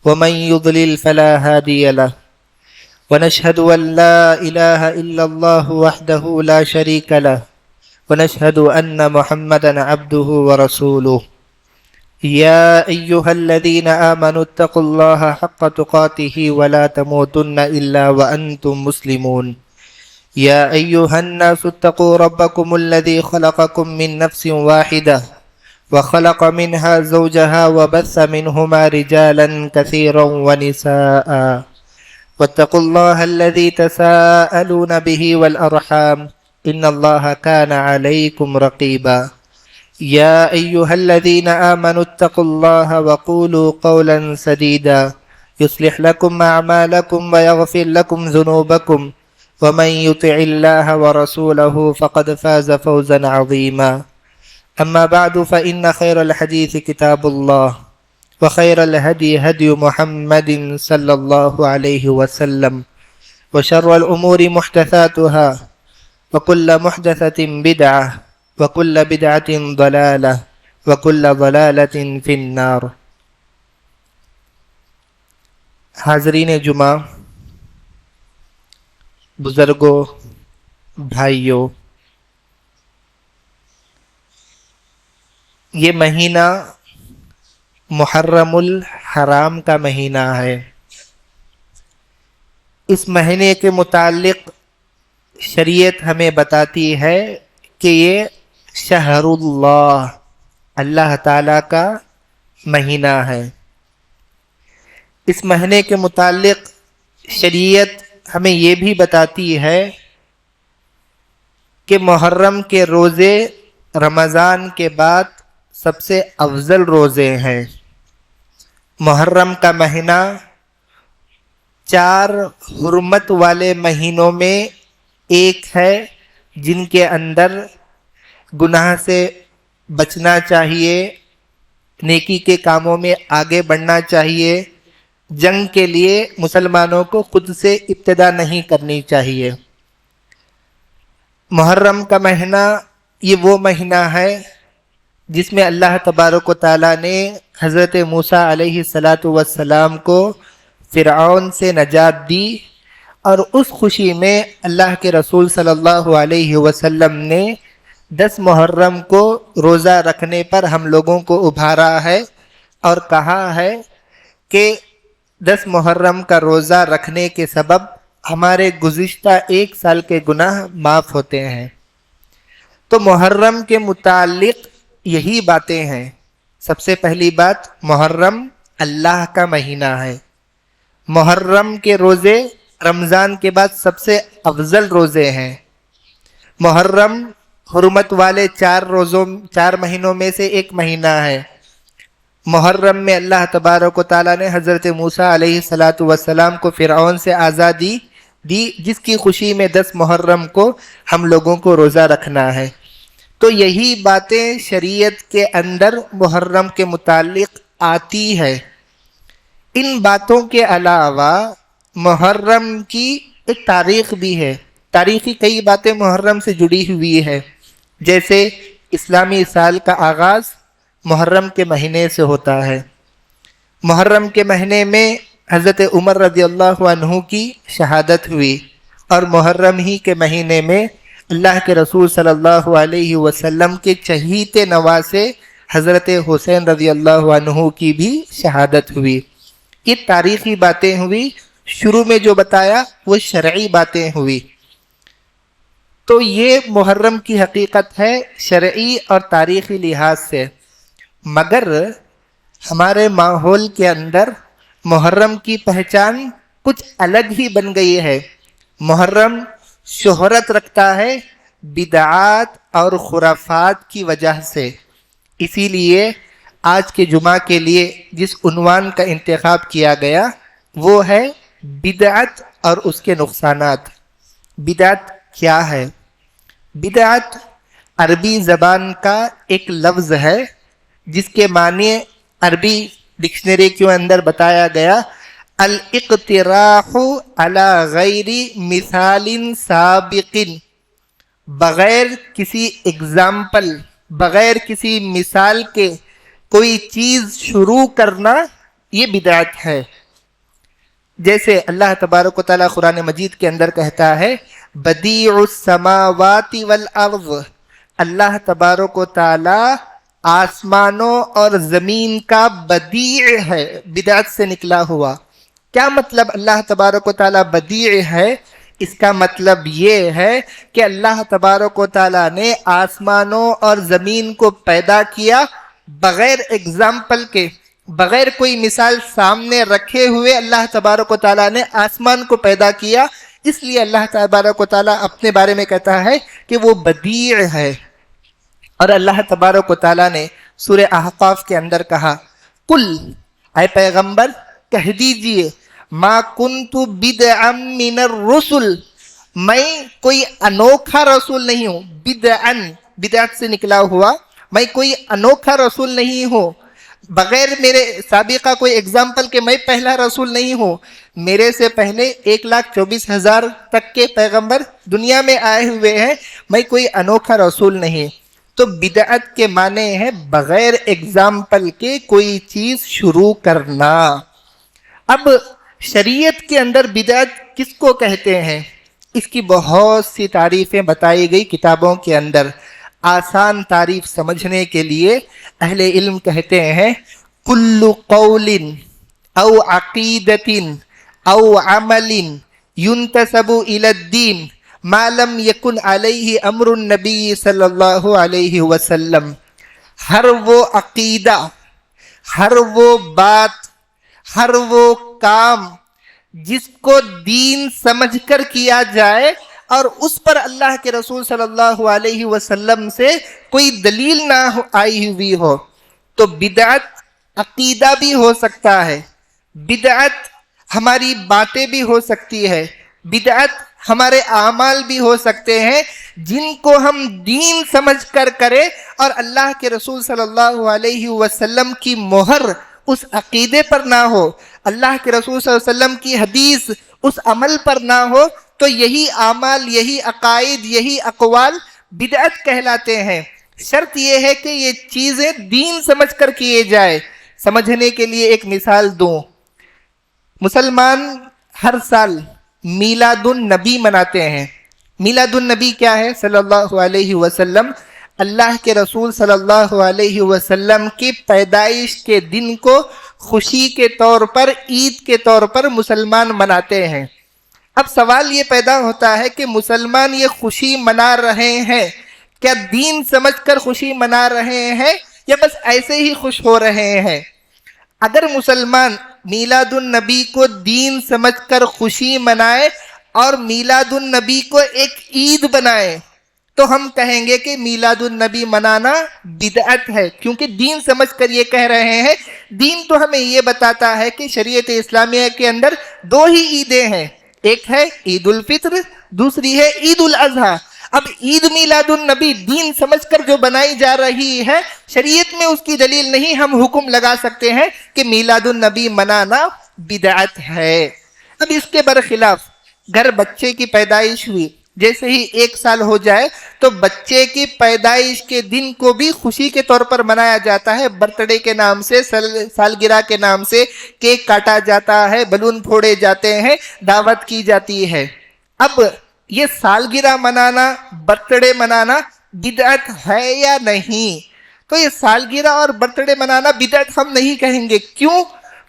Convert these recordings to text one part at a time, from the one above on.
ومن يضلل فلا هادي له ونشهد أن لا إله إلا الله وحده لا شريك له ونشهد أن محمدا عبده ورسوله يا أيها الذين آمنوا اتقوا الله حق تقاته ولا تموتن إلا وأنتم مسلمون يا أيها الناس اتقوا ربكم الذي خلقكم من نفس واحدة وخلق منها زوجها وبث منهما رجالا كثيرا ونساء واتقوا الله الذي تساءلون به والأرحام إن الله كان عليكم رقيبا يا أيها الذين آمنوا اتقوا الله وقولوا قولا سديدا يصلح لكم أعمالكم ويغفر لكم ذنوبكم ومن يطع الله ورسوله فقد فاز فوزا عظيما أما بعد فإن خير الحديث كتاب الله وخير الهدي هدي محمد صلى الله عليه وسلم وشر الأمور محدثاتها وكل محدثة بدعة وكل بدعة ضلالة وكل ضلالة في النار. حاضرین جمعہ، بزرگوں، بھائیوں، یہ مہینہ محرم الحرام کا مہینہ ہے. اس مہینے کے متعلق شریعت ہمیں بتاتی ہے کہ یہ شہر اللہ تعالیٰ کا مہینہ ہے. اس مہینے کے متعلق شریعت ہمیں یہ بھی بتاتی ہے کہ محرم کے روزے رمضان کے بعد سب سے افضل روزے ہیں. محرم کا مہینہ 4 حرمت والے مہینوں میں ایک ہے جن کے اندر گناہ سے بچنا چاہیے، نیکی کے کاموں میں آگے بڑھنا چاہیے. جنگ کے لیے مسلمانوں کو خود سے ابتدا نہیں کرنی چاہیے. محرم کا مہینہ یہ وہ مہینہ ہے جس میں اللہ تبارک و تعالیٰ نے حضرت موسیٰ علیہ السلام کو فرعون سے نجات دی، اور اس خوشی میں اللہ کے رسول صلی اللہ علیہ وسلم نے 10 محرم کو روزہ رکھنے پر ہم لوگوں کو ابھارا ہے اور کہا ہے کہ 10 محرم کا روزہ رکھنے کے سبب ہمارے گزشتہ 1 سال کے گناہ معاف ہوتے ہیں. تو محرم کے متعلق یہی باتیں ہیں. سب سے پہلی بات، محرم اللہ کا مہینہ ہے. محرم کے روزے رمضان کے بعد سب سے افضل روزے ہیں. محرم حرمت والے 4 مہینوں میں سے ایک مہینہ ہے. محرم میں اللہ تبارک و تعالیٰ نے حضرت موسیٰ علیہ السلام کو فرعون سے آزادی دی، جس کی خوشی میں 10 محرم کو ہم لوگوں کو روزہ رکھنا ہے. تو یہی باتیں شریعت کے اندر محرم کے متعلق آتی ہے. ان باتوں کے علاوہ محرم کی ایک تاریخ بھی ہے. تاریخی کئی باتیں محرم سے جڑی ہوئی ہے. جیسے اسلامی سال کا آغاز محرم کے مہینے سے ہوتا ہے. محرم کے مہینے میں حضرت عمر رضی اللہ عنہ کی شہادت ہوئی، اور محرم ہی کے مہینے میں اللہ کے رسول صلی اللہ علیہ وسلم کے چہیتے نواسے حضرت حسین رضی اللہ عنہ کی بھی شہادت ہوئی. یہ تاریخی باتیں ہوئی. شروع میں جو بتایا وہ شرعی باتیں ہوئی. تو یہ محرم کی حقیقت ہے شرعی اور تاریخی لحاظ سے. مگر ہمارے ماحول کے اندر محرم کی پہچان کچھ الگ ہی بن گئی ہے. محرم شہرت رکھتا ہے بدعات اور خرافات کی وجہ سے. اسی لیے آج کے جمعہ کے لیے جس عنوان کا انتخاب کیا گیا وہ ہے بدعت اور اس کے نقصانات. بدعت کیا ہے؟ بدعت عربی زبان کا ایک لفظ ہے جس کے معنی عربی ڈکشنری کے اندر بتایا گیا الاقتراح علی غیر مثال سابق، بغیر کسی اگزامپل، بغیر کسی مثال کے کوئی چیز شروع کرنا، یہ بدعت ہے. جیسے اللہ تبارک و تعالیٰ قرآن مجید کے اندر کہتا ہے بدیع السماوات والارض، اللہ تبارک و تعالیٰ آسمانوں اور زمین کا بدیع ہے، بدعت سے نکلا ہوا. کیا مطلب اللہ تبارک و تعالیٰ بدیع ہے؟ اس کا مطلب یہ ہے کہ اللہ تبارک و تعالیٰ نے آسمانوں اور زمین کو پیدا کیا بغیر اگزامپل کے، بغیر کوئی مثال سامنے رکھے ہوئے اللہ تبارک و تعالیٰ نے آسمان کو پیدا کیا. اس لیے اللہ تبارک و تعالیٰ اپنے بارے میں کہتا ہے کہ وہ بدیع ہے. اور اللہ تبارک و تعالیٰ نے سورہ احقاف کے اندر کہا قل، اے پیغمبر کہہ دیجئے ما کنت بدعا من الرسل، میں کوئی انوکھا رسول نہیں ہوں. بدعت سے نکلا ہوا، میں کوئی انوکھا رسول نہیں ہوں، بغیر میرے سابقہ کوئی اگزامپل کہ میں پہلا رسول نہیں ہوں. میرے سے پہلے 1,24,000 تک کے پیغمبر دنیا میں آئے ہوئے ہیں، میں کوئی انوکھا رسول نہیں. تو بدعت کے معنی ہے بغیر اگزامپل کے کوئی چیز شروع کرنا. اب شریعت کے اندر بدعت کس کو کہتے ہیں؟ اس کی بہت سی تعریفیں بتائی گئی کتابوں کے اندر. آسان تعریف سمجھنے کے لیے اہل علم کہتے ہیں کل قول او عقیدت او عمل ينتسب الى الدین ما لم یکن علیہ امر النبی صلی اللہ علیہ وسلم. ہر وہ عقیدہ، ہر وہ بات، ہر وہ کام جس کو دین سمجھ کر کیا جائے اور اس پر اللہ کے رسول صلی اللہ علیہ وسلم سے کوئی دلیل نہ آئی ہوئی ہو، تو بدعت عقیدہ بھی ہو سکتا ہے، بدعت ہماری باتیں بھی ہو سکتی ہے، بدعت ہمارے اعمال بھی ہو سکتے ہیں جن کو ہم دین سمجھ کر کریں اور اللہ کے رسول صلی اللہ علیہ وسلم کی مہر اس عقیدے پر نہ ہو، اللہ کے رسول صلی اللہ علیہ وسلم کی حدیث اس عمل پر نہ ہو، تو یہی اعمال، یہی عقائد، یہی اقوال بدعت کہلاتے ہیں. شرط یہ ہے کہ یہ چیزیں دین سمجھ کر کیے جائے. سمجھنے کے لیے ایک مثال دوں. مسلمان ہر سال میلاد النبی مناتے ہیں. میلاد النبی کیا ہے؟ صلی اللہ علیہ وسلم، اللہ کے رسول صلی اللہ علیہ وسلم کی پیدائش کے دن کو خوشی کے طور پر، عید کے طور پر مسلمان مناتے ہیں. اب سوال یہ پیدا ہوتا ہے کہ مسلمان یہ خوشی منا رہے ہیں کیا دین سمجھ کر خوشی منا رہے ہیں یا بس ایسے ہی خوش ہو رہے ہیں؟ اگر مسلمان میلاد النبی کو دین سمجھ کر خوشی منائے اور میلاد النبی کو ایک عید بنائے تو ہم کہیں گے کہ میلاد النبی منانا بدعت ہے، کیونکہ دین سمجھ کر یہ کہہ رہے ہیں. دین تو ہمیں یہ بتاتا ہے کہ شریعت اسلامیہ کے اندر دو ہی عیدیں ہیں، ایک ہے عید الفطر، دوسری ہے عید الاضحیٰ. اب عید میلاد النبی دین سمجھ کر جو بنائی جا رہی ہے، شریعت میں اس کی دلیل نہیں. ہم حکم لگا سکتے ہیں کہ میلاد النبی منانا بدعت ہے. اب اس کے برخلاف گھر بچے کی پیدائش ہوئی، جیسے ہی 1 سال ہو جائے تو بچے کی پیدائش کے دن کو بھی خوشی کے طور پر منایا جاتا ہے. برتھ ڈے کے نام سے، سالگرہ کے نام سے کیک کاٹا جاتا ہے، بلون پھوڑے جاتے ہیں، دعوت کی جاتی ہے. اب یہ سالگرہ منانا، برتھ ڈے منانا بدعت ہے یا نہیں؟ تو یہ سالگرہ اور برتھ ڈے منانا بدعت ہم نہیں کہیں گے. کیوں؟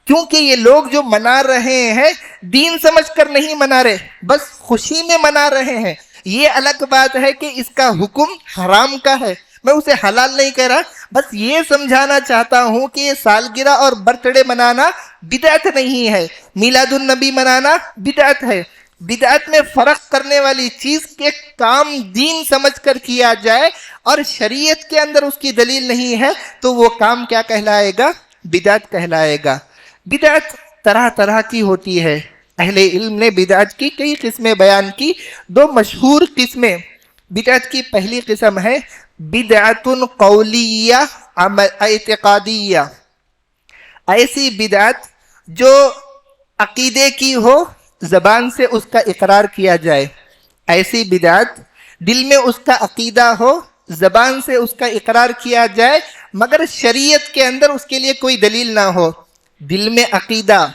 کیونکہ یہ لوگ جو منا رہے ہیں دین سمجھ کر نہیں منا رہے، بس خوشی میں منا رہے ہیں. یہ الگ بات ہے کہ اس کا حکم حرام کا ہے، میں اسے حلال نہیں کہہ رہا، بس یہ سمجھانا چاہتا ہوں کہ یہ سالگرہ اور برتھ ڈے منانا بدعت نہیں ہے، میلاد النبی منانا بدعت ہے. بدعت میں فرق کرنے والی چیز کہ کام دین سمجھ کر کیا جائے اور شریعت کے اندر اس کی دلیل نہیں ہے تو وہ کام کیا کہلائے گا؟ بدعت کہلائے گا. بدعت طرح طرح کی ہوتی ہے. اہل علم نے بدعت کی کئی قسمیں بیان کی. 2 مشہور قسمیں. بدعت کی پہلی قسم ہے بدعت قولیہ اعتقادیہ، ایسی بدعت جو عقیدے کی ہو، زبان سے اس کا اقرار کیا جائے. ایسی بدعت دل میں اس کا عقیدہ ہو، زبان سے اس کا اقرار کیا جائے، مگر شریعت کے اندر اس کے لیے کوئی دلیل نہ ہو. دل میں عقیدہ،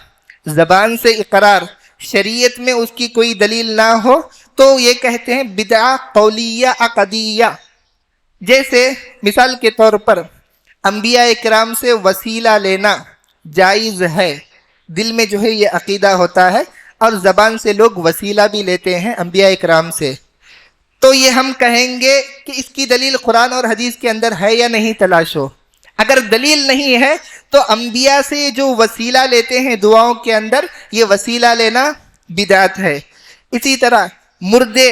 زبان سے اقرار، شریعت میں اس کی کوئی دلیل نہ ہو تو یہ کہتے ہیں بدعہ قولیہ عقدیہ۔ جیسے مثال کے طور پر انبیاء کرام سے وسیلہ لینا جائز ہے، دل میں جو ہے یہ عقیدہ ہوتا ہے، اور زبان سے لوگ وسیلہ بھی لیتے ہیں انبیاء کرام سے، تو یہ ہم کہیں گے کہ اس کی دلیل قرآن اور حدیث کے اندر ہے یا نہیں تلاشو۔ اگر دلیل نہیں ہے تو انبیاء سے جو وسیلہ لیتے ہیں دعاؤں کے اندر، یہ وسیلہ لینا بدعت ہے۔ اسی طرح مردے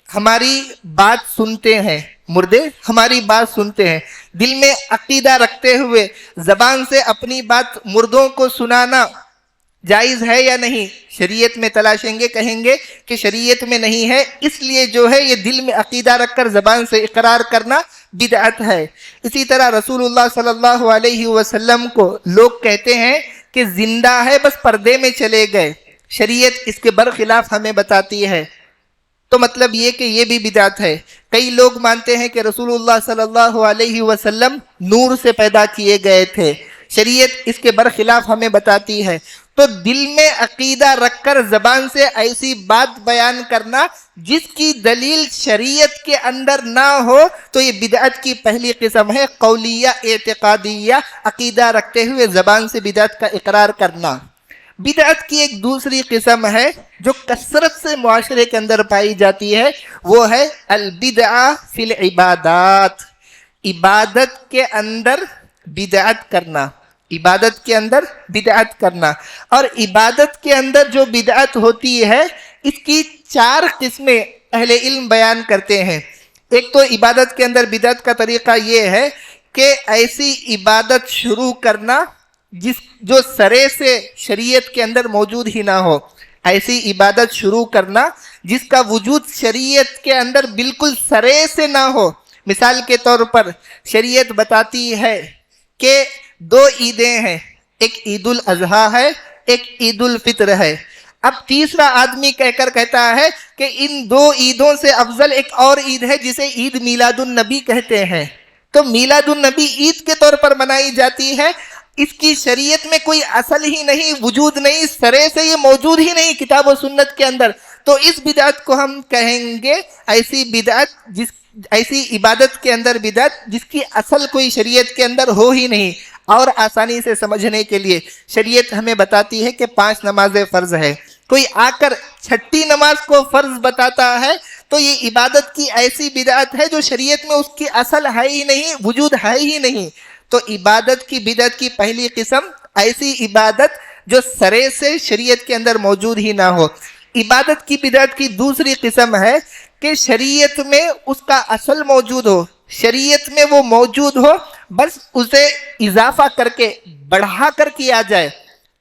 ہماری بات سنتے ہیں، مردے ہماری بات سنتے ہیں، دل میں عقیدہ رکھتے ہوئے زبان سے اپنی بات مردوں کو سنانا جائز ہے یا نہیں؟ شریعت میں تلاشیں گے، کہیں گے کہ شریعت میں نہیں ہے، اس لیے جو ہے یہ دل میں عقیدہ رکھ کر زبان سے اقرار کرنا بدعت ہے۔ اسی طرح رسول اللہ صلی اللہ علیہ وسلم کو لوگ کہتے ہیں کہ زندہ ہے بس پردے میں چلے گئے، شریعت اس کے برخلاف ہمیں بتاتی ہے، تو مطلب یہ کہ یہ بھی بدعت ہے۔ کئی لوگ مانتے ہیں کہ رسول اللہ صلی اللہ علیہ وسلم نور سے پیدا کیے گئے تھے، شریعت اس کے برخلاف ہمیں بتاتی ہے۔ تو دل میں عقیدہ رکھ کر زبان سے ایسی بات بیان کرنا جس کی دلیل شریعت کے اندر نہ ہو تو یہ بدعت کی پہلی قسم ہے، قولیہ اعتقادیہ، عقیدہ رکھتے ہوئے زبان سے بدعت کا اقرار کرنا۔ بدعت کی ایک دوسری قسم ہے جو کثرت سے معاشرے کے اندر پائی جاتی ہے، وہ ہے البدعہ فی العبادات، عبادت کے اندر بدعت کرنا، عبادت کے اندر بدعت کرنا۔ اور عبادت کے اندر جو بدعت ہوتی ہے اس کی 4 قسمیں اہل علم بیان کرتے ہیں۔ ایک تو عبادت کے اندر بدعت کا طریقہ یہ ہے کہ ایسی عبادت شروع کرنا جو سرے سے شریعت کے اندر موجود ہی نہ ہو، ایسی عبادت شروع کرنا جس کا وجود شریعت کے اندر بالکل سرے سے نہ ہو۔ مثال کے طور پر شریعت بتاتی ہے کہ 2 عیدیں ہیں، ایک عید الاضحیٰ ہے، ایک عید الفطر ہے۔ اب تیسرا آدمی کہہ کر کہتا ہے کہ ان 2 عیدوں سے افضل ایک اور عید ہے جسے عید میلاد النبی کہتے ہیں، تو میلاد النبی عید کے طور پر منائی جاتی ہے، اس کی شریعت میں کوئی اصل ہی نہیں، وجود نہیں، سرے سے یہ موجود ہی نہیں کتاب و سنت کے اندر، تو اس بدعت کو ہم کہیں گے ایسی بدعت ایسی عبادت کے اندر بدعت جس کی اصل کوئی شریعت کے اندر ہو ہی نہیں۔ اور آسانی سے سمجھنے کے لیے شریعت ہمیں بتاتی ہے کہ 5 نمازیں فرض ہے، کوئی آ کر 6ٹھی نماز کو فرض بتاتا ہے تو یہ عبادت کی ایسی بدعت ہے جو شریعت میں اس کی اصل ہے ہی نہیں، وجود ہے ہی نہیں۔ تو عبادت کی بدعت کی پہلی قسم ایسی عبادت جو سرے سے شریعت کے اندر موجود ہی نہ ہو۔ عبادت کی بدعت کی دوسری قسم ہے کہ شریعت میں اس کا اصل موجود ہو، شریعت میں وہ موجود ہو، بس اسے اضافہ کر کے بڑھا کر کیا جائے۔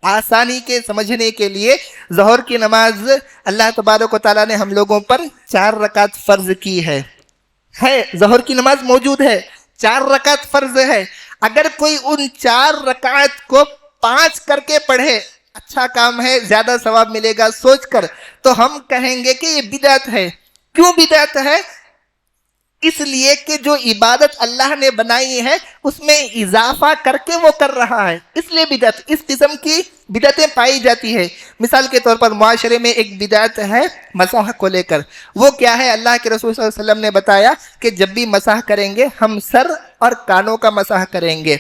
آسانی کے سمجھنے کے لیے ظہر کی نماز اللہ تبارک و تعالیٰ نے ہم لوگوں پر 4 رکعت فرض کی ہے، ظہر کی نماز موجود ہے، 4 رکعت فرض ہے۔ اگر کوئی ان 4 رکعت کو 5 کر کے پڑھے، اچھا کام ہے، زیادہ ثواب ملے گا سوچ کر، تو ہم کہیں گے کہ یہ بدعت ہے۔ کیوں بدعت ہے؟ اس لیے کہ جو عبادت اللہ نے بنائی ہے اس میں اضافہ کر کے وہ کر رہا ہے، اس لیے بدعت، اس قسم کی بدعتیں پائی جاتی ہے۔ مثال کے طور پر معاشرے میں ایک بدعت ہے مسح کو لے کر، وہ کیا ہے؟ اللہ کے رسول صلی اللہ علیہ وسلم نے بتایا کہ جب بھی مسح کریں گے ہم سر اور کانوں کا مسح کریں گے۔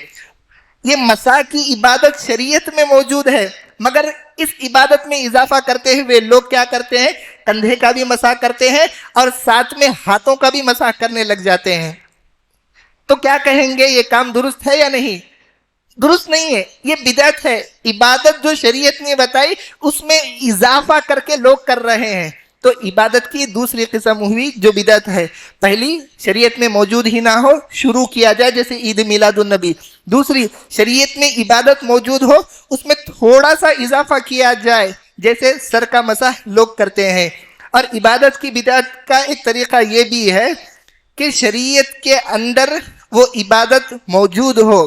یہ مسح کی عبادت شریعت میں موجود ہے، مگر اس عبادت میں اضافہ کرتے ہوئے لوگ کیا کرتے ہیں؟ کندھے کا بھی مسح کرتے ہیں اور ساتھ میں ہاتھوں کا بھی مسح کرنے لگ جاتے ہیں۔ تو کیا کہیں گے؟ یہ کام درست ہے یا نہیں؟ درست نہیں ہے، یہ بدعت ہے۔ عبادت جو شریعت نے بتائی اس میں اضافہ کر کے لوگ کر رہے ہیں، تو عبادت کی دوسری قسم ہوئی جو بدعت ہے۔ پہلی، شریعت میں موجود ہی نہ ہو، شروع کیا جائے جیسے عید میلاد النبی۔ دوسری، شریعت میں عبادت موجود ہو، اس میں تھوڑا سا اضافہ کیا جائے جیسے سر کا مسح لوگ کرتے ہیں۔ اور عبادت کی بدعت کا ایک طریقہ یہ بھی ہے کہ شریعت کے اندر وہ عبادت موجود ہو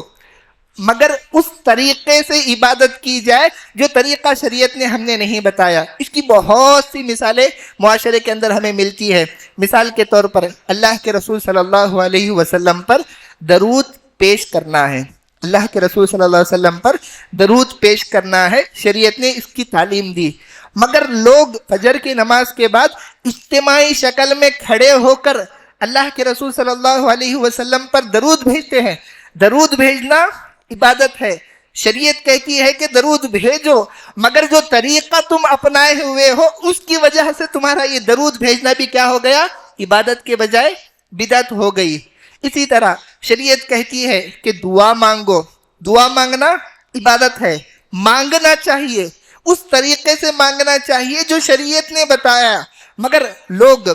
مگر اس طریقے سے عبادت کی جائے جو طریقہ شریعت نے ہم نے نہیں بتایا۔ اس کی بہت سی مثالیں معاشرے کے اندر ہمیں ملتی ہے۔ مثال کے طور پر اللہ کے رسول صلی اللہ علیہ وسلم پر درود پیش کرنا ہے، اللہ کے رسول صلی اللہ علیہ وسلم پر درود پیش کرنا ہے، شریعت نے اس کی تعلیم دی۔ مگر لوگ فجر کی نماز کے بعد اجتماعی شکل میں کھڑے ہو کر اللہ کے رسول صلی اللہ علیہ وسلم پر درود بھیجتے ہیں۔ درود بھیجنا عبادت ہے، شریعت کہتی ہے کہ درود بھیجو، مگر جو طریقہ تم اپنائے ہوئے ہو اس کی وجہ سے تمہارا یہ درود بھیجنا بھی کیا ہو گیا؟ عبادت کے بجائے بدعت ہو گئی۔ اسی طرح شریعت کہتی ہے کہ دعا مانگو، دعا مانگنا عبادت ہے، مانگنا چاہیے، اس طریقے سے مانگنا چاہیے جو شریعت نے بتایا، مگر لوگ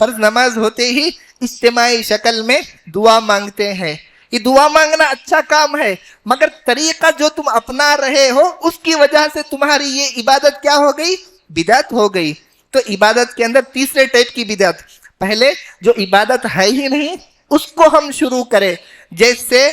فرض نماز ہوتے ہی اجتماعی شکل میں دعا مانگتے ہیں۔ یہ دعا مانگنا اچھا کام ہے، مگر طریقہ جو تم اپنا رہے ہو اس کی وجہ سے تمہاری یہ عبادت کیا ہو گئی؟ بدعت ہو گئی۔ تو عبادت کے اندر تیسرے ٹائپ کی بدعت، پہلے جو عبادت ہے ہی نہیں اس کو ہم شروع کریں، جیسے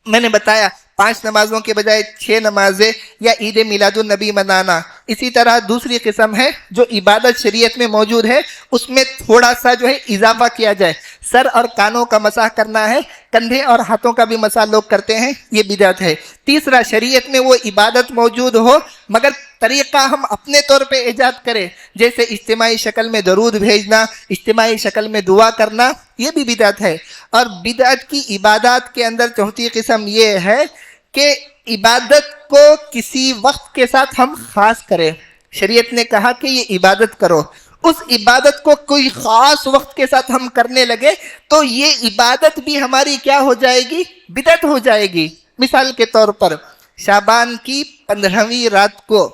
میں نے بتایا 5 نمازوں کے بجائے 6 نمازیں یا عید میلاد النبی منانا۔ اسی طرح دوسری قسم ہے جو عبادت شریعت میں موجود ہے اس میں تھوڑا سا جو ہے اضافہ کیا جائے، سر اور کانوں کا مسح کرنا ہے، کندھے اور ہاتھوں کا بھی مسح لوگ کرتے ہیں، یہ بدعت ہے۔ تیسرا، شریعت میں وہ عبادت موجود ہو مگر طریقہ ہم اپنے طور پہ ایجاد کریں، جیسے اجتماعی شکل میں درود بھیجنا، اجتماعی شکل میں دعا کرنا، یہ بھی بدعت ہے۔ اور بدعت کی عبادات کے اندر چوتھی قسم یہ ہے کہ عبادت کو کسی وقت کے ساتھ ہم خاص کریں۔ شریعت نے کہا کہ یہ عبادت کرو، اس عبادت کو کوئی خاص وقت کے ساتھ ہم کرنے لگے تو یہ عبادت بھی ہماری کیا ہو جائے گی؟ بدعت ہو جائے گی۔ مثال کے طور پر شعبان کی 15ویں رات کو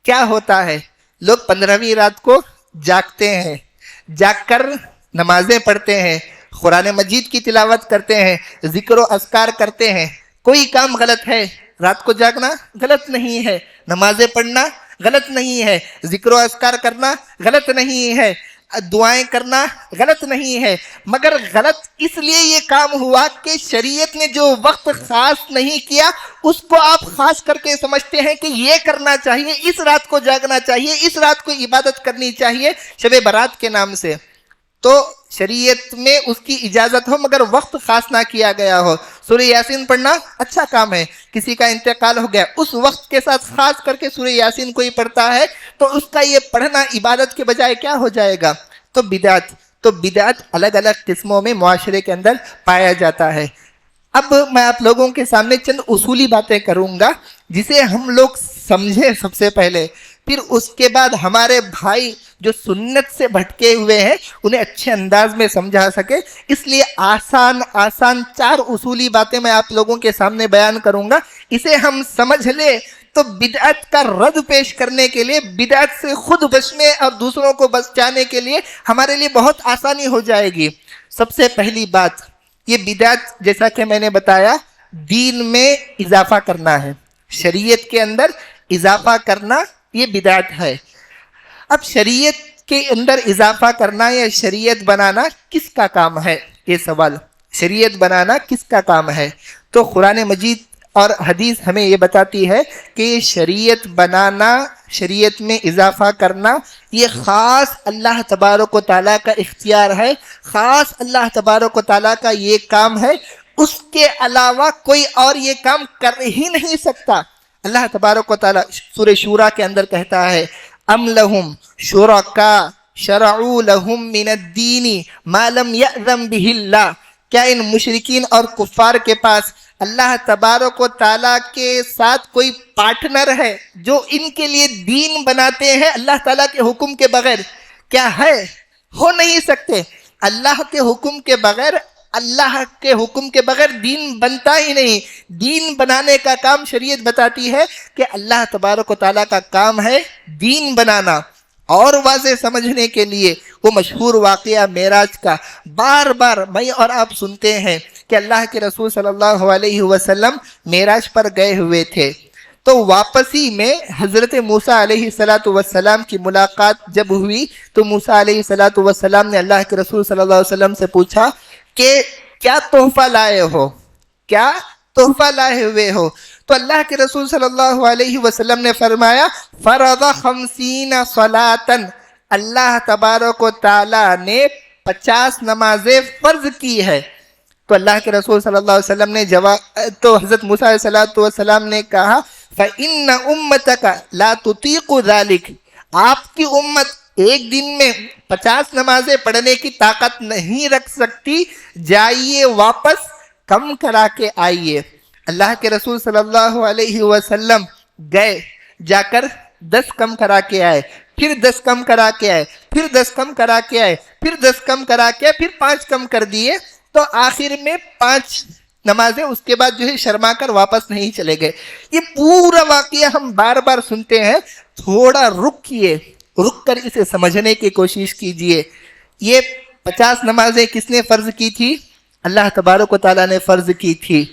کیا ہوتا ہے؟ لوگ 15ویں رات کو جاگتے ہیں، جاگ کر نمازیں پڑھتے ہیں، قرآن مجید کی تلاوت کرتے ہیں، ذکر و اذکار کرتے ہیں۔ کوئی کام غلط ہے؟ رات کو جاگنا غلط نہیں ہے، نمازیں پڑھنا غلط نہیں ہے، ذکر و اذکار کرنا غلط نہیں ہے، دعائیں کرنا غلط نہیں ہے، مگر غلط اس لیے یہ کام ہوا کہ شریعت نے جو وقت خاص نہیں کیا اس کو آپ خاص کر کے سمجھتے ہیں کہ یہ کرنا چاہیے، اس رات کو جاگنا چاہیے، اس رات کو عبادت کرنی چاہیے شب برات کے نام سے۔ تو شریعت میں اس کی اجازت ہو مگر وقت خاص نہ کیا گیا ہو۔ سورہ یاسین پڑھنا اچھا کام ہے، کسی کا انتقال ہو گیا اس وقت کے ساتھ خاص کر کے سورہ یاسین کوئی پڑھتا ہے تو اس کا یہ پڑھنا عبادت کے بجائے کیا ہو جائے گا؟ تو بدعت الگ الگ قسموں میں معاشرے کے اندر پایا جاتا ہے۔ اب میں آپ لوگوں کے سامنے چند اصولی باتیں کروں گا جسے ہم لوگ سمجھیں سب سے پہلے، پھر اس کے بعد ہمارے بھائی جو سنت سے بھٹکے ہوئے ہیں انہیں اچھے انداز میں سمجھا سکے، اس لیے آسان 4 اصولی باتیں میں آپ لوگوں کے سامنے بیان کروں گا۔ اسے ہم سمجھ لیں تو بدعت کا رد پیش کرنے کے لیے، بدعت سے خود بچنے اور دوسروں کو بچانے کے لیے ہمارے لیے بہت آسانی ہو جائے گی۔ سب سے پہلی بات، یہ بدعت جیسا کہ میں نے بتایا دین میں اضافہ کرنا ہے، شریعت کے اندر اضافہ کرنا یہ بدعت ہے۔ اب شریعت کے اندر اضافہ کرنا یا شریعت بنانا کس کا کام ہے؟ یہ سوال، شریعت بنانا کس کا کام ہے؟ تو قرآن مجید اور حدیث ہمیں یہ بتاتی ہے کہ شریعت بنانا، شریعت میں اضافہ کرنا یہ خاص اللہ تبارک و تعالیٰ کا اختیار ہے، خاص اللہ تبارک و تعالیٰ کا یہ کام ہے، اس کے علاوہ کوئی اور یہ کام کر ہی نہیں سکتا۔ اللہ تبارک و تعالیٰ سورہ شورا کے اندر کہتا ہے ام لہم شرکاء شرعوا لہم من الدین ما لم یأذن بہ اللہ، کیا ان مشرکین اور کفار کے پاس اللہ تبارک و تعالیٰ کے ساتھ کوئی پارٹنر ہے جو ان کے لیے دین بناتے ہیں اللہ تعالیٰ کے حکم کے بغیر؟ کیا ہے؟ ہو نہیں سکتے۔ اللہ کے حکم کے بغیر، اللہ کے حکم کے بغیر دین بنتا ہی نہیں۔ دین بنانے کا کام شریعت بتاتی ہے کہ اللہ تبارک و تعالیٰ کا کام ہے دین بنانا۔ اور واضح سمجھنے کے لیے وہ مشہور واقعہ معراج کا بار بار میں اور آپ سنتے ہیں کہ اللہ کے رسول صلی اللہ علیہ وسلم معراج پر گئے ہوئے تھے، تو واپسی میں حضرت موسیٰ علیہ السلام کی ملاقات جب ہوئی تو موسیٰ علیہ السلام نے اللہ کے رسول صلی اللہ علیہ وسلم سے پوچھا کہ کیا تحفہ لائے ہو، کیا تحفہ لائے ہوئے ہو؟ تو اللہ کے رسول صلی اللہ علیہ وسلم نے فرمایا فرض 50 صلاۃ، اللہ تبارک و تعالی نے 50 نمازیں فرض کی ہے۔ تو اللہ کے رسول صلی اللہ علیہ وسلم نے تو حضرت موسیٰ علیہ السلام نے کہا فَإِنَّ أُمَّتَكَ لَا تُطِيقُ ذَلِكَ، آپ کی امت ایک دن میں 50 نمازیں پڑھنے کی طاقت نہیں رکھ سکتی، جائیے واپس کم کرا کے آئیے۔ اللہ کے رسول صلی اللہ علیہ وسلم گئے، جا کر 10 کم کرا کے آئے، پھر 10 کم کرا کے آئے، پھر 10 کم کرا کے آئے، پھر 10 کم کرا کے آئے، پھر 5 کم کر دیے، تو آخر میں 5 نمازیں اس کے بعد جو ہے شرما کر واپس نہیں چلے گئے۔ یہ پورا واقعہ ہم بار بار سنتے ہیں، تھوڑا رک کر اسے سمجھنے کی کوشش کیجئے۔ یہ 50 نمازیں کس نے فرض کی تھی؟ اللہ تبارک و تعالیٰ نے فرض کی تھی،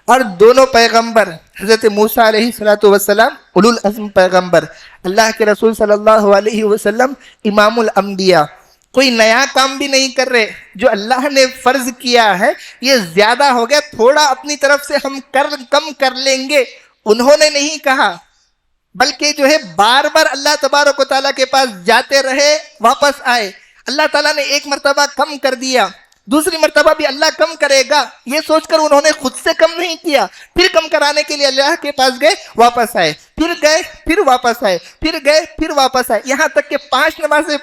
اور دونوں پیغمبر حضرت موسیٰ علیہ السلام اولو العزم پیغمبر، اللہ کے رسول صلی اللہ علیہ وسلم امام الانبیاء، کوئی نیا کام بھی نہیں کر رہے، جو اللہ نے فرض کیا ہے یہ زیادہ ہو گیا، تھوڑا اپنی طرف سے ہم کم کر لیں گے، انہوں نے نہیں کہا، بلکہ جو ہے بار بار اللہ تبارک و تعالیٰ کے پاس جاتے رہے، واپس آئے۔ اللہ تعالیٰ نے ایک مرتبہ کم کر دیا، دوسری مرتبہ بھی اللہ کم کرے گا، یہ سوچ کر انہوں نے خود سے کم نہیں کیا، پھر کم کرانے کے لیے اللہ کے پاس گئے، واپس آئے، پھر گئے، پھر واپس آئے، پھر گئے، پھر واپس آئے، یہاں تک کہ 5 نمازیں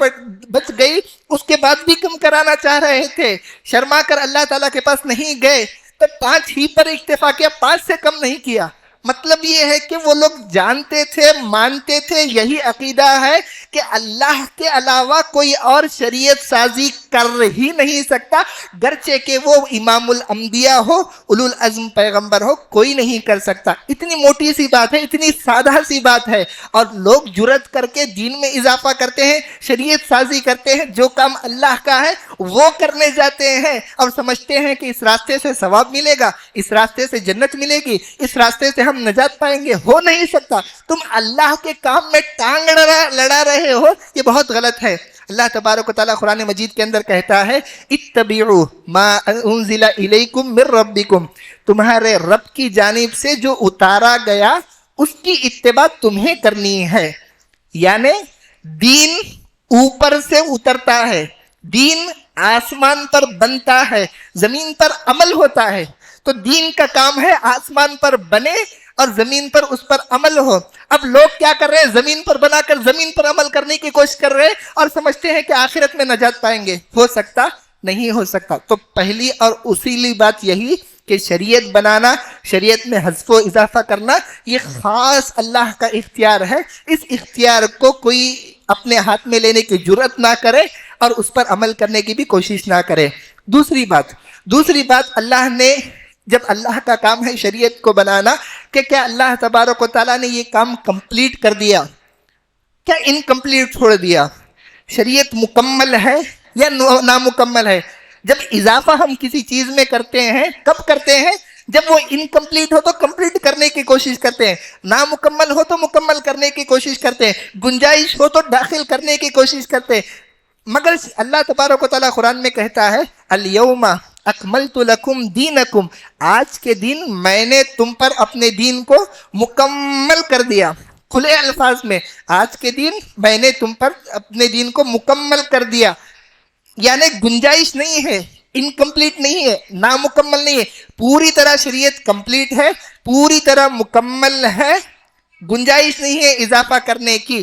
بچ گئی، اس کے بعد بھی کم کرانا چاہ رہے تھے، شرما کر اللہ تعالیٰ کے پاس نہیں گئے، تو 5 ہی پر اکتفا کیا، 5 سے کم نہیں کیا۔ مطلب یہ ہے کہ وہ لوگ جانتے تھے، مانتے تھے، یہی عقیدہ ہے کہ اللہ کے علاوہ کوئی اور شریعت سازی کر ہی نہیں سکتا، گرچہ کہ وہ امام الانبیاء ہو، اولو العزم پیغمبر ہو، کوئی نہیں کر سکتا۔ اتنی موٹی سی بات ہے، اتنی سادہ سی بات ہے، اور لوگ جرت کر کے دین میں اضافہ کرتے ہیں، شریعت سازی کرتے ہیں، جو کام اللہ کا ہے وہ کرنے جاتے ہیں، اور سمجھتے ہیں کہ اس راستے سے ثواب ملے گا، اس راستے سے جنت ملے گی، اس راستے سے ہم نجات پائیں گے۔ ہو نہیں سکتا، تم اللہ کے کام میں ٹانگ لڑا رہے ہو، یہ بہت غلط ہے۔ اللہ تبارک و تعالیٰ قرآن مجید کے اندر کہتا ہے اتبعوا ما انزل الیکم من ربکم، تمہارے رب کی جانب سے جو اتارا گیا اس کی اتباع تمہیں کرنی ہے، یعنی دین اوپر سے اترتا ہے، دین آسمان پر بنتا ہے، زمین پر عمل ہوتا ہے، تو دین کا کام ہے آسمان پر بنے اور زمین پر اس پر عمل ہو۔ اب لوگ کیا کر رہے ہیں؟ زمین پر بنا کر زمین پر عمل کرنے کی کوشش کر رہے ہیں، اور سمجھتے ہیں کہ آخرت میں نجات پائیں گے۔ ہو سکتا نہیں ہو سکتا۔ تو پہلی اور اصیلی بات یہی کہ شریعت بنانا، شریعت میں حذف و اضافہ کرنا، یہ خاص اللہ کا اختیار ہے، اس اختیار کو کوئی اپنے ہاتھ میں لینے کی جرأت نہ کرے اور اس پر عمل کرنے کی بھی کوشش نہ کرے۔ دوسری بات اللہ نے، جب اللہ کا کام ہے شریعت کو بنانا، کہ کیا اللہ تبارک و تعالیٰ نے یہ کام کمپلیٹ کر دیا، کیا انکمپلیٹ چھوڑ دیا؟ شریعت مکمل ہے یا نامکمل ہے؟ جب اضافہ ہم کسی چیز میں کرتے ہیں، کب کرتے ہیں؟ جب وہ انکمپلیٹ ہو تو کمپلیٹ کرنے کی کوشش کرتے ہیں، نامکمل ہو تو مکمل کرنے کی کوشش کرتے ہیں، گنجائش ہو تو داخل کرنے کی کوشش کرتے ہیں۔ مگر اللہ تبارک و تعالیٰ قرآن میں کہتا ہے الیوم اکملت لکم دینکم، آج کے دن میں نے تم پر اپنے دین کو مکمل کر دیا۔ کھلے الفاظ میں آج کے دن میں نے تم پر اپنے دین کو مکمل کر دیا، یعنی گنجائش نہیں ہے، انکمپلیٹ نہیں ہے، نامکمل نہیں ہے، پوری طرح شریعت کمپلیٹ ہے، پوری طرح مکمل ہے، گنجائش نہیں ہے اضافہ کرنے کی،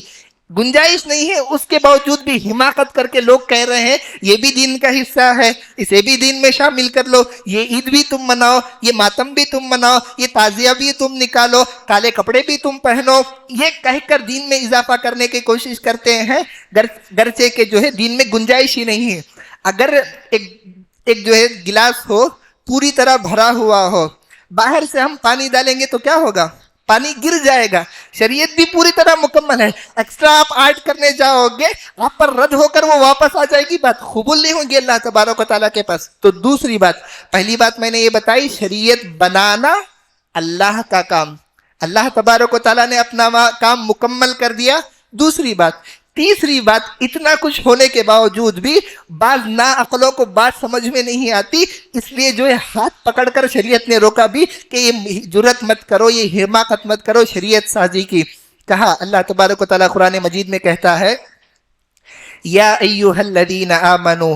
گنجائش نہیں ہے، اس کے باوجود بھی حماقت کر کے لوگ کہہ رہے ہیں یہ بھی دین کا حصہ ہے، اسے بھی دین میں شامل کر لو، یہ عید بھی تم مناؤ، یہ ماتم بھی تم مناؤ، یہ تعزیہ بھی تم نکالو، کالے کپڑے بھی تم پہنو، یہ کہہ کر دین میں اضافہ کرنے کی کوشش کرتے ہیں، گرچہ کہ جو ہے دین میں گنجائش ہی نہیں ہے۔ اگر ایک جو ہے گلاس ہو، پوری طرح بھرا ہوا ہو، باہر سے ہم پانی ڈالیں گے تو کیا ہوگا؟ پانی گر جائے گا۔ شریعت بھی پوری طرح مکمل ہے، ایکسٹرا آپ ایڈ کرنے جاؤ گے آپ پر رد ہو کر وہ واپس آ جائے گی، بات قبول نہیں ہوگی اللہ تبارک و تعالیٰ کے پاس۔ تو دوسری بات، پہلی بات میں نے یہ بتائی، شریعت بنانا اللہ کا کام، اللہ تبارک و تعالیٰ نے اپنا کام مکمل کر دیا۔ دوسری بات، تیسری بات، اتنا کچھ ہونے کے باوجود بھی بعض ناعقلوں کو بات سمجھ میں نہیں آتی، اس لیے جو ہے ہاتھ پکڑ کر شریعت نے روکا بھی کہ یہ جرت مت کرو، یہ حماقت مت کرو شریعت سازی کی۔ کہا اللہ تبارک و تعالیٰ قرآن مجید میں کہتا ہے یا ایھا الذین آمنوا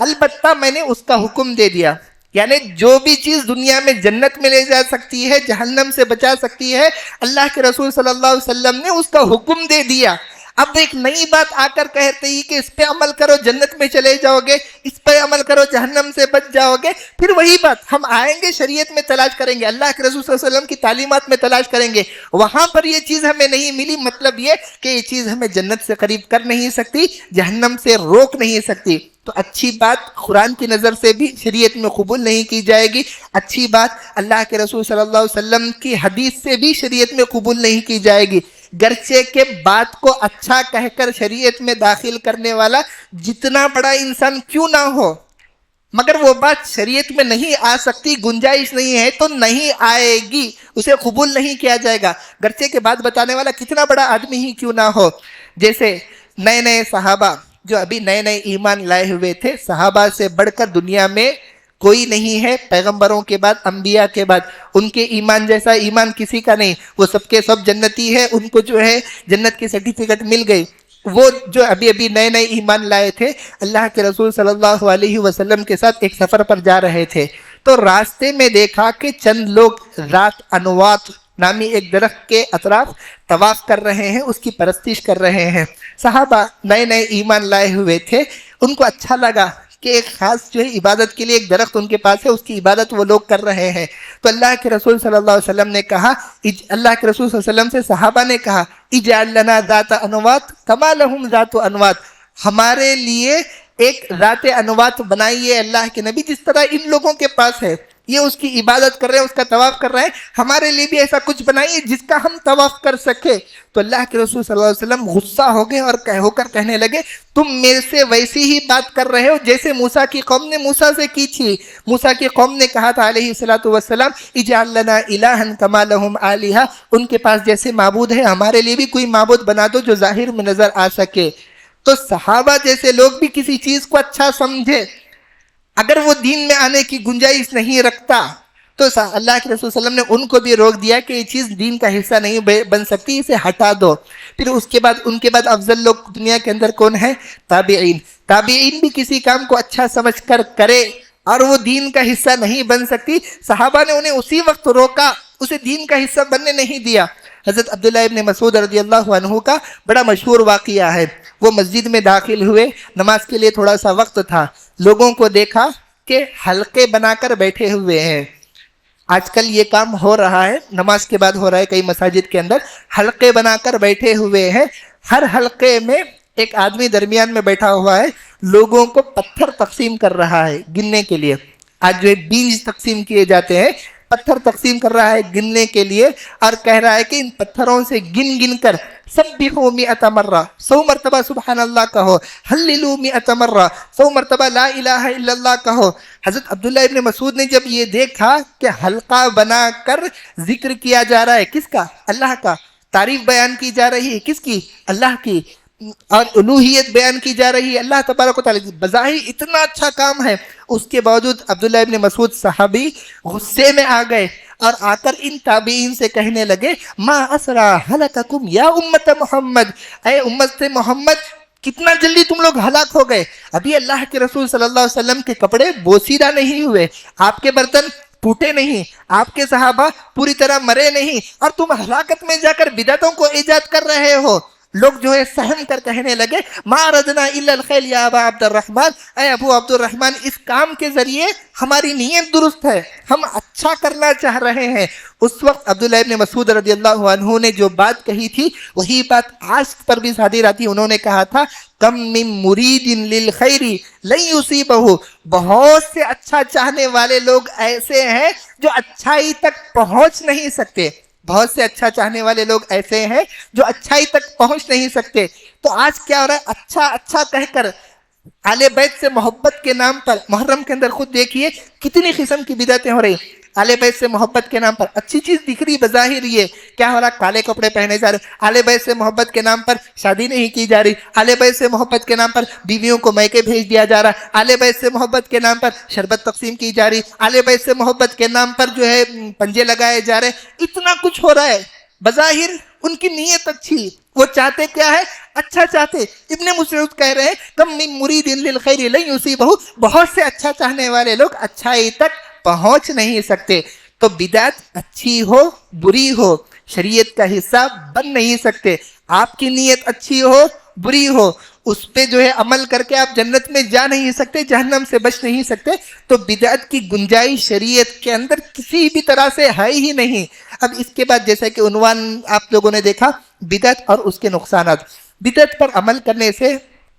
البتہ میں نے اس کا حکم دے دیا. یعنی جو بھی چیز دنیا میں جنت میں لے جا سکتی ہے، جہنم سے بچا سکتی ہے، اللہ کے رسول صلی اللہ علیہ وسلم نے اس کا حکم دے دیا. اب ایک نئی بات آ کر کہتے ہی کہ اس پہ عمل کرو جنت میں چلے جاؤ گے، اس پہ عمل کرو جہنم سے بچ جاؤ گے. پھر وہی بات ہم آئیں گے شریعت میں تلاش کریں گے، اللہ کے رسول صلی اللہ علیہ وسلم کی تعلیمات میں تلاش کریں گے، وہاں پر یہ چیز ہمیں نہیں ملی. مطلب یہ کہ یہ چیز ہمیں جنت سے قریب کر نہیں سکتی، جہنم سے روک نہیں سکتی. تو اچھی بات قرآن کی نظر سے بھی شریعت میں قبول نہیں کی جائے گی، اچھی بات اللہ کے رسول صلی اللہ علیہ وسلم کی حدیث سے بھی شریعت میں قبول نہیں کی جائے گی. گرچہ کہ بات کو اچھا کہہ کر شریعت میں داخل کرنے والا جتنا بڑا انسان کیوں نہ ہو، مگر وہ بات شریعت میں نہیں آ سکتی، گنجائش نہیں ہے تو نہیں آئے گی، اسے قبول نہیں کیا جائے گا، گرچہ کہ بات بتانے والا کتنا بڑا آدمی ہی کیوں نہ ہو. جیسے نئے نئے صحابہ جو ابھی نئے نئے ایمان لائے ہوئے تھے، صحابہ سے بڑھ کر دنیا میں کوئی نہیں ہے، پیغمبروں کے بعد، انبیاء کے بعد ان کے ایمان جیسا ایمان کسی کا نہیں، وہ سب کے سب جنتی ہے، ان کو جو ہے جنت کی سرٹیفکیٹ مل گئی. وہ جو ابھی نئے نئے ایمان لائے تھے، اللہ کے رسول صلی اللہ علیہ وسلم کے ساتھ ایک سفر پر جا رہے تھے، تو راستے میں دیکھا کہ چند لوگ رات انوات نامی ایک درخت کے اطراف طواف کر رہے ہیں، اس کی پرستش کر رہے ہیں. صحابہ نئے نئے ایمان لائے ہوئے تھے، ان کو اچھا لگا کہ ایک خاص جو ہے عبادت کے لیے ایک درخت ان کے پاس ہے، اس کی عبادت وہ لوگ کر رہے ہیں. تو اللہ کے رسول صلی اللہ علیہ وسلم نے کہا، اللہ کے رسول صلی اللہ علیہ وسلم سے صحابہ نے کہا، اجعل لنا ذات انوات کما لہم ذات انوات، ہمارے لیے ایک ذات انوات بنائیے اللہ کے نبی، جس طرح ان لوگوں کے پاس ہے، یہ اس کی عبادت کر رہے ہیں، اس کا طواف کر رہے ہیں، ہمارے لیے بھی ایسا کچھ بنائیے جس کا ہم طواف کر سکے. تو اللہ کے رسول صلی اللہ علیہ وسلم غصہ ہو گئے اور ہو کر کہنے لگے، تم میرے سے ویسی ہی بات کر رہے ہو جیسے موسیٰ کی قوم نے موسیٰ سے کی تھی. موسیٰ کی قوم نے کہا تھا علیہ الصلوۃ والسلام، اجعل لنا الہا کما لہم آلہہ، ان کے پاس جیسے معبود ہے ہمارے لیے بھی کوئی معبود بنا دو جو ظاہر میں نظر آ سکے. تو صحابہ جیسے لوگ بھی کسی چیز کو اچھا سمجھے، اگر وہ دین میں آنے کی گنجائش نہیں رکھتا تو اللہ کے رسول صلی اللہ علیہ وسلم نے ان کو بھی روک دیا کہ یہ چیز دین کا حصہ نہیں بن سکتی، اسے ہٹا دو. پھر اس کے بعد ان کے بعد افضل لوگ دنیا کے اندر کون ہیں؟ تابعین. تابعین بھی کسی کام کو اچھا سمجھ کر کرے اور وہ دین کا حصہ نہیں بن سکتی، صحابہ نے انہیں اسی وقت روکا، اسے دین کا حصہ بننے نہیں دیا. حضرت عبداللہ ابن مسعود رضی اللہ عنہ کا بڑا مشہور واقعہ ہے. وہ مسجد میں داخل ہوئے، نماز کے لیے تھوڑا سا وقت تھا، لوگوں کو دیکھا کہ حلقے بنا کر بیٹھے ہوئے ہیں. آج کل یہ کام ہو رہا ہے، نماز کے بعد ہو رہا ہے کئی مساجد کے اندر، حلقے بنا کر بیٹھے ہوئے ہیں. ہر حلقے میں ایک آدمی درمیان میں بیٹھا ہوا ہے، لوگوں کو پتھر تقسیم کر رہا ہے گننے کے لیے. آج جو ہے بیج تقسیم کیے جاتے ہیں، پتھر تقسیم کر رہا ہے گننے کے لیے، اور کہہ رہا ہے کہ ان پتھروں سے گن گن کر سبحوا 100 مرہ، 100 مرتبہ سبحان اللہ کہو، ہللو 100 مرہ، 100 مرتبہ لا الہ الا اللہ کہو. حضرت عبداللہ ابن مسعود نے جب یہ دیکھا کہ حلقہ بنا کر ذکر کیا جا رہا ہے، کس کا؟ اللہ کا. تعریف بیان کی جا رہی ہے، کس کی؟ اللہ کی. اور الوہیت بیان کی جا رہی ہے اللہ تبارک و تعالیٰ کی. بظاہر اتنا اچھا کام ہے، اس کے باوجود عبداللہ ابن مسعود صحابی غصے میں آ گئے اور آ کر ان تابعین سے کہنے لگے، ما اسرا ہلککم یا امت محمد، اے امت محمد کتنا جلدی تم لوگ ہلاک ہو گئے. ابھی اللہ کے رسول صلی اللہ علیہ وسلم کے کپڑے بوسیدہ نہیں ہوئے، آپ کے برتن ٹوٹے نہیں، آپ کے صحابہ پوری طرح مرے نہیں، اور تم ہلاکت میں جا کر بدعتوں کو ایجاد کر رہے ہو. لوگ جو ہے سہم کر کہنے لگے، ما ردنا الا الخیر یا ابا عبد الرحمن، اے ابو عبد الرحمن اس کام کے ذریعے ہماری نیت درست ہے، ہم اچھا کرنا چاہ رہے ہیں. اس وقت عبداللہ ابن مسعود رضی اللہ عنہ نے جو بات کہی تھی وہی بات آج پر بھی صادر آتی. انہوں نے کہا تھا، کم من مرید للخیر لن یصیبہ، بہت سے اچھا چاہنے والے لوگ ایسے ہیں جو اچھائی تک پہنچ نہیں سکتے. بہت سے اچھا چاہنے والے لوگ ایسے ہیں جو اچھائی تک پہنچ نہیں سکتے. تو آج کیا ہو رہا ہے؟ اچھا اچھا کہہ کر اہل بیت سے محبت کے نام پر، محرم کے اندر خود دیکھیے کتنی قسم کی بدعتیں ہو رہی. اہل بیت سے محبت کے نام پر اچھی چیز دکھ رہی بظاہر، یہ کیا ہو رہا؟ کالے کپڑے پہنے جا رہے. اہل بیت سے محبت کے نام پر شادی نہیں کی جا رہی. اہل بیت سے محبت کے نام پر بیویوں کو میکے بھیج دیا جا رہا. اہل بیت سے محبت کے نام پر شربت تقسیم کی جا رہی. اہل بیت سے محبت کے نام پر جو ہے پنجے لگائے جا رہے. اتنا کچھ ہو رہا ہے. بظاہر ان کی نیت اچھی، وہ چاہتے کیا ہے؟ اچھا چاہتے. ابن مسعود کہہ رہے ہیں کم من مرید للخیر لن یصیبہ، بہت سے اچھا چاہنے والے لوگ اچھائی تک پہنچ نہیں سکتے. تو بدعت اچھی ہو بری ہو شریعت کا حصہ بن نہیں سکتے. آپ کی نیت اچھی ہو بری ہو اس پہ جو ہے عمل کر کے آپ جنت میں جا نہیں سکتے، جہنم سے بچ نہیں سکتے. تو بدعت کی گنجائش شریعت کے اندر کسی بھی طرح سے ہے ہی نہیں. اب اس کے بعد جیسا کہ عنوان آپ لوگوں نے دیکھا بدعت اور اس کے نقصانات. بدعت پر عمل کرنے سے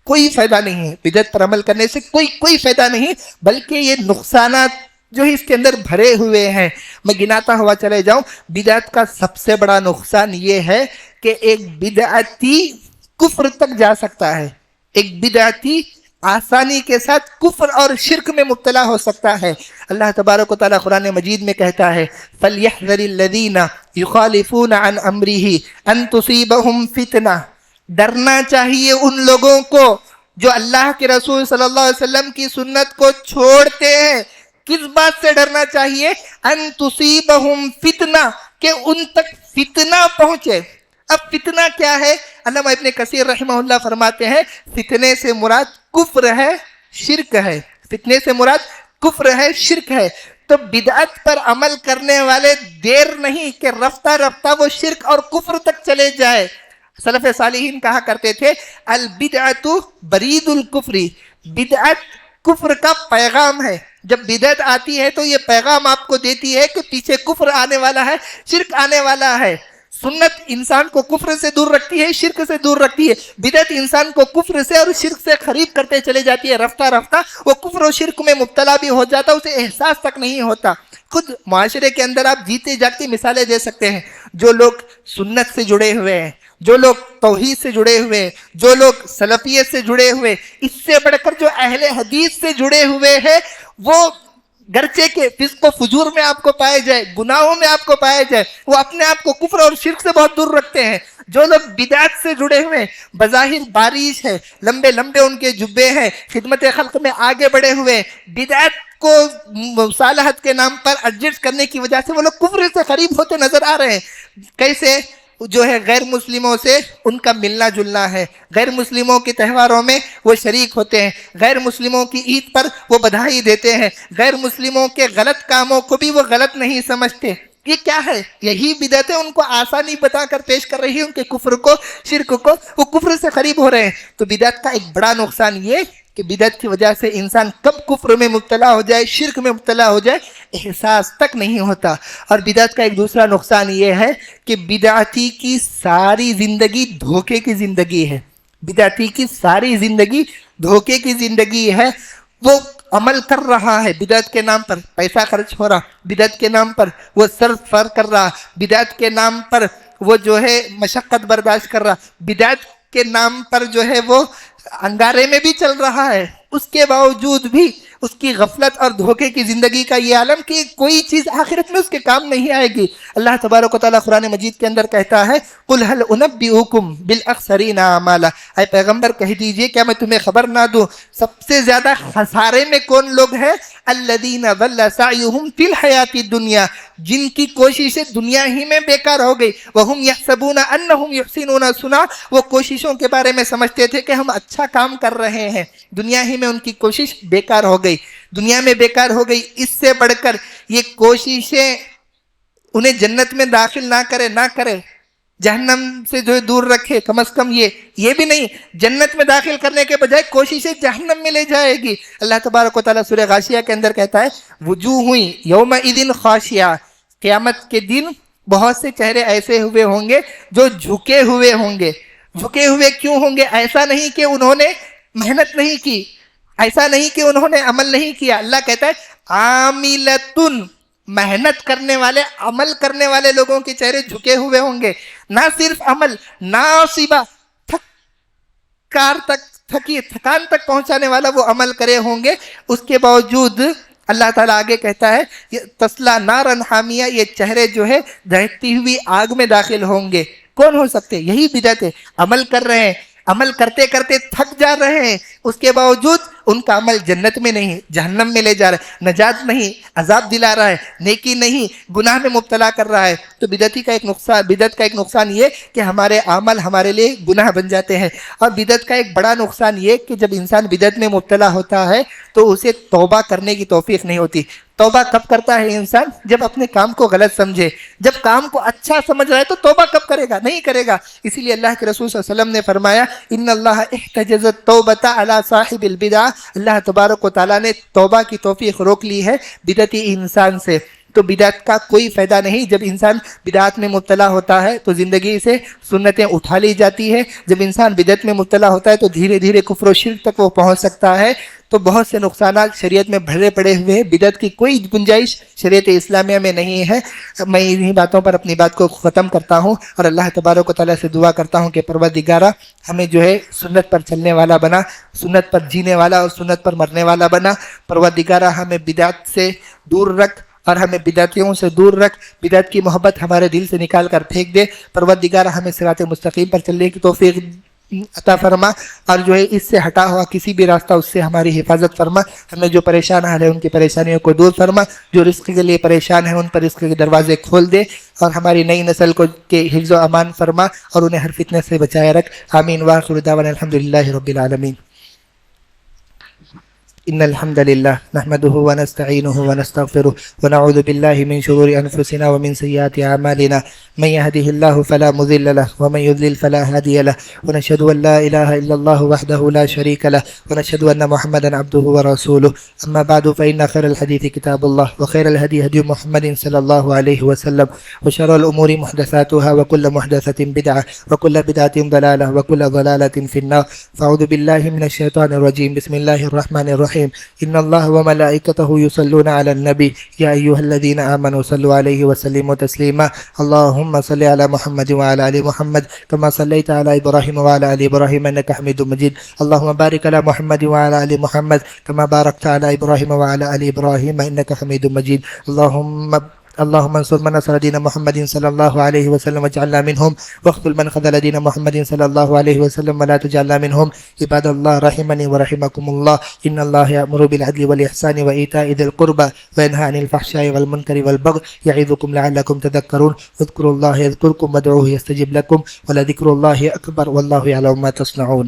کوئی فائدہ نہیں ہے، بدعت پر عمل کرنے سے کوئی فائدہ نہیں، بلکہ یہ نقصانات جو اس کے اندر بھرے ہوئے ہیں. میں گناتا ہوا چلے جاؤں. بدعت کا سب سے بڑا نقصان یہ ہے کہ ایک بدعتی کفر تک جا سکتا ہے. ایک بدعتی آسانی کے ساتھ کفر اور شرک میں مبتلا ہو سکتا ہے. اللہ تبارک و تعالیٰ قرآن مجید میں کہتا ہے فَلْيَحْذَرِ الَّذِينَ يُخَالِفُونَ عَنْ أَمْرِهِ أَن تُصِيبَهُمْ فِتْنَةٌ. ڈرنا چاہیے ان لوگوں کو جو اللہ کے رسول صلی اللہ علیہ وسلم کی سنت کو چھوڑتے ہیں. کس بات سے ڈرنا چاہیے؟ ان تصیبہم فتنہ، کہ ان تک فتنہ پہنچے. اب فتنہ کیا ہے؟ علامہ ابن کثیر رحمہ اللہ فرماتے ہیں فتنے سے مراد کفر ہے شرک ہے. فتنے سے مراد کفر ہے شرک ہے. تو بدعت پر عمل کرنے والے دیر نہیں کہ رفتہ رفتہ وہ شرک اور کفر تک چلے جائے. سلف صالحین کہا کرتے تھے البدعۃ برید الکفر، بدعت کفر کا پیغام ہے. جب بدعت آتی ہے تو یہ پیغام آپ کو دیتی ہے کہ پیچھے کفر آنے والا ہے، شرک آنے والا ہے. سنت انسان کو کفر سے دور رکھتی ہے، شرک سے دور رکھتی ہے. بدعت انسان کو کفر سے اور شرک سے قریب کرتے چلے جاتی ہے. رفتہ رفتہ وہ کفر و شرک میں مبتلا بھی ہو جاتا، اسے احساس تک نہیں ہوتا. خود معاشرے کے اندر آپ جیتے جاگتی مثالیں دے سکتے ہیں. جو لوگ سنت سے جڑے ہوئے ہیں، جو لوگ توحید سے جڑے ہوئے ہیں، جو لوگ سلفیت سے جڑے ہوئے، اس سے بڑھ کر جو اہل حدیث سے جڑے ہوئے ہیں، وہ گرچہ کے فسق و فجور میں آپ کو پائے جائے، گناہوں میں آپ کو پائے جائے، وہ اپنے آپ کو کفر اور شرک سے بہت دور رکھتے ہیں. جو لوگ بدعت سے جڑے ہوئے بظاہر بارش ہے، لمبے لمبے ان کے جبے ہیں، خدمت خلق میں آگے بڑھے ہوئے، بدعت کو مصالحت کے نام پر ایڈجسٹ کرنے کی وجہ سے وہ لوگ کفر سے قریب ہوتے نظر آ رہے ہیں. کیسے؟ جو ہے غیر مسلموں سے ان کا ملنا جلنا ہے، غیر مسلموں کے تہواروں میں وہ شریک ہوتے ہیں، غیر مسلموں کی عید پر وہ بدھائی دیتے ہیں، غیر مسلموں کے غلط کاموں کو بھی وہ غلط نہیں سمجھتے. یہ کیا ہے؟ یہی بدعتیں ان کو آسانی بتا کر پیش کر رہی ہیں، ان کے کفر کو شرک کو، وہ کفر سے قریب ہو رہے ہیں. تو بدعت کا ایک بڑا نقصان یہ کہ بدعت کی وجہ سے انسان کب کفر میں مبتلا ہو جائے، شرک میں مبتلا ہو جائے، احساس تک نہیں ہوتا. اور بدعت کا ایک دوسرا نقصان یہ ہے کہ بدعتی کی ساری زندگی دھوکے کی زندگی ہے. بدعتی کی ساری زندگی دھوکے کی زندگی ہے. وہ عمل کر رہا ہے، بدعت کے نام پر پیسہ خرچ ہو رہا، بدعت کے نام پر وہ صرف فر کر رہا، بدعت کے نام پر وہ جو ہے مشقت برداشت کر رہا، بدعت کے نام پر جو ہے وہ انگارے میں بھی چل رہا ہے. اس کے باوجود بھی اس کی غفلت اور دھوکے کی زندگی کا یہ عالم کہ کوئی چیز آخرت میں اس کے کام نہیں آئے گی. اللہ تبارک و تعالیٰ قرآن مجید کے اندر کہتا ہے قُلْ هَلْ أُنَبِّئُكُمْ بِالْأَخْسَرِينَ أَعْمَالًا، اے پیغمبر کہہ دیجئے کیا میں تمہیں خبر نہ دوں سب سے زیادہ خسارے میں کون لوگ ہیں؟ الَّذِينَ ضَلَّ سَعْيُهُمْ فِي الْحَيَاةِ الدُّنْيَا، جن کی کوششیں دنیا ہی میں بیکار ہو گئی. وَهُمْ يَحْسَبُونَ أَنَّهُمْ يُحْسِنُونَ صُنْعًا، وہ کوششوں کے بارے میں سمجھتے تھے کہ ہم اچھا کام کر رہے ہیں، دنیا ہی میں ان کی کوشش بیکار ہو گئی، دنیا میں بیکار ہو گئی. اس سے بڑھ کر یہ کوششیں انہیں جنت میں داخل نہ کرے جہنم سے جو دور رکھے، کم از کم یہ بھی نہیں، جنت میں داخل کرنے کے بجائے کوششیں جہنم میں لے جائے گی. اللہ تبارک و تعالیٰ سورہ غاشیہ کے اندر کہتا ہے وجوہ یومئذ خاشعہ، قیامت کے دن بہت سے چہرے ایسے ہوئے ہوں گے جو جھکے ہوئے ہوں گے. جھکے ہوئے کیوں ہوں گے؟ ایسا نہیں کہ انہوں نے محنت نہیں کی، ایسا نہیں کہ انہوں نے عمل نہیں کیا. اللہ کہتا ہے عاملتن، محنت کرنے والے، عمل کرنے والے لوگوں کے چہرے جھکے ہوئے ہوں گے. نہ صرف عمل، ناصبہ، تھکان تک پہنچانے والا وہ عمل کرے ہوں گے. اس کے باوجود اللہ تعالیٰ آگے کہتا ہے تسلا نارن حامیہ، یہ چہرے جو ہے دہتی ہوئی آگ میں داخل ہوں گے. کون ہو سکتے؟ یہی بدعت ہے. عمل کر رہے ہیں، عمل کرتے کرتے تھک جا رہے ہیں، اس کے باوجود ان کا عمل جنت میں نہیں جہنم میں لے جا رہا ہے، نجات نہیں عذاب دلا رہا ہے، نیکی نہیں گناہ میں مبتلا کر رہا ہے۔ تو بدعت کا ایک نقصان یہ کہ ہمارے عمل ہمارے لیے گناہ بن جاتے ہیں، اور بدعت کا ایک بڑا نقصان یہ کہ جب انسان بدعت میں مبتلا ہوتا ہے تو اسے توبہ کرنے کی توفیق نہیں ہوتی۔ توبہ کب کرتا ہے انسان؟ جب اپنے کام کو غلط سمجھے، جب کام کو اچھا سمجھ رہا ہے تو توبہ کب کرے گا؟ نہیں کرے گا۔ اسی لیے اللہ کے رسول صلی اللہ علیہ وسلم نے فرمایا ان اللہ احتجز التوبۃ علی صاحب البدع، اللہ تبارک و تعالیٰ نے توبہ کی توفیق روک لی ہے بدعتی انسان سے۔ تو بدعت کا کوئی فائدہ نہیں۔ جب انسان بدعت میں مبتلا ہوتا ہے تو زندگی سے سنتیں اٹھا لی جاتی ہے، جب انسان بدعت میں مبتلا ہوتا ہے تو دھیرے دھیرے کفر و شرک تک وہ پہنچ سکتا ہے۔ تو بہت سے نقصانات شریعت میں بھرے پڑے ہوئے ہیں، بدعت کی کوئی گنجائش شریعت اسلامیہ میں نہیں ہے۔ میں انہی باتوں پر اپنی بات کو ختم کرتا ہوں اور اللہ تبارک و تعالیٰ سے دعا کرتا ہوں کہ پروردگارہ ہمیں جو ہے سنت پر چلنے والا بنا، سنت پر جینے والا اور سنت پر مرنے والا بنا۔ پروردگارہ ہمیں بدعت سے دور رکھ اور ہمیں بدعتیوں سے دور رکھ، بدعت کی محبت ہمارے دل سے نکال کر پھینک دے۔ پروردگارہ ہمیں صراط مستقیم پر چلنے کی توفیق عطا فرما، اور جو ہے اس سے ہٹا ہوا کسی بھی راستہ اس سے ہماری حفاظت فرما۔ ہمیں جو پریشان حال ہے ان کی پریشانیوں کو دور فرما، جو رزق کے لیے پریشان ہیں ان پر رزق کے دروازے کھول دے، اور ہماری نئی نسل کو کے حفظ و امان فرما اور انہیں ہر فتنے سے بچائے رکھ۔ آمین وآخر دعوانا الحمدللہ رب العالمین۔ إن الحمد لله نحمده ونستعينه ونستغفره ونعوذ بالله من شرور أنفسنا ومن سيئات أعمالنا، من يهده الله فلا مضل له ومن يضلل فلا هادي له، ونشهد أن لا إله إلا الله وحده لا شريك له، ونشهد أن محمدا عبده ورسوله. أما بعد فإن خير الحديث كتاب الله، وخير الهدي هدي محمد صلى الله عليه وسلم، وشر الأمور محدثاتها، وكل محدثة بدعة، وكل بدعة ضلالة، وكل ضلالة في النار. فأعوذ بالله من الشيطان الرجيم. بسم الله الرحمن الرحيم. إن الله وملائكته يصلون على النبي يا أيها الذين آمنوا صلوا عليه وسلموا تسليما. اللهم صل على محمد وعلى آل محمد كما صليت على إبراهيم وعلى آل إبراهيم إنك حميد مجيد. اللهم بارك على محمد وعلى آل محمد كما باركت على إبراهيم وعلى آل إبراهيم إنك حميد مجيد. اللهم انصر من نصر دين محمد صلى الله عليه وسلم واجعلنا منهم، واخذل من خذل دين محمد صلى الله عليه وسلم ولا تجعلنا منهم. عباد الله رحمني ورحمكم الله، إن الله يأمر بالعدل والإحسان وإيتاء ذي القربى وينهى عن الفحشاء والمنكر والبغي يعظكم لعلكم تذكرون. اذكروا الله يذكركم وادعوه يستجب لكم ولذكر الله أكبر والله يعلم ما تصنعون.